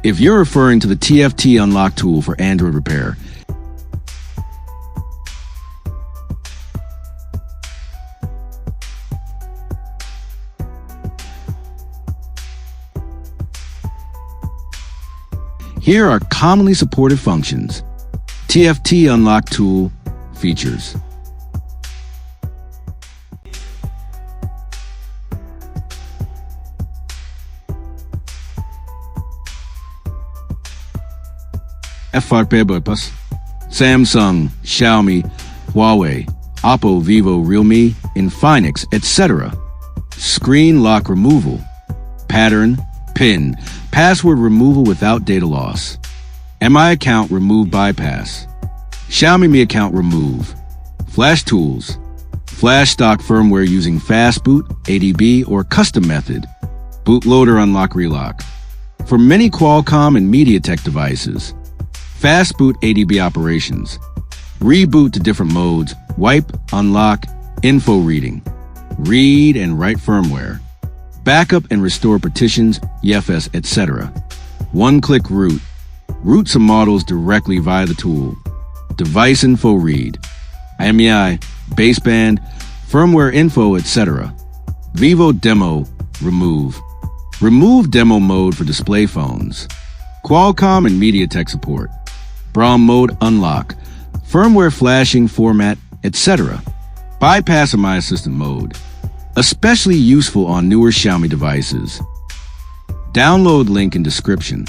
If you're referring to the TFT Unlock tool for Android repair, here are commonly supported functions. TFT Unlock tool features. FRP bypass. Samsung, Xiaomi, Huawei, Oppo, Vivo, Realme, Infinix, etc. Screen lock removal. Pattern, PIN, password removal without data loss. MI account remove bypass. Xiaomi Mi account remove. Flash tools. Flash stock firmware using fast boot, ADB, or custom method. Bootloader unlock relock. For many Qualcomm and MediaTek devices, fast boot ADB operations. Reboot to different modes. Wipe, unlock, info reading. Read and write firmware. Backup and restore partitions, EFS, etc. One-click root. Root some models directly via the tool. Device info read. IMEI, baseband, firmware info, etc. Vivo demo remove. Remove demo mode for display phones. Qualcomm and MediaTek support. BROM mode unlock. Firmware flashing format, etc. Bypass MI assistant mode. Especially useful on newer Xiaomi devices. Download link in description.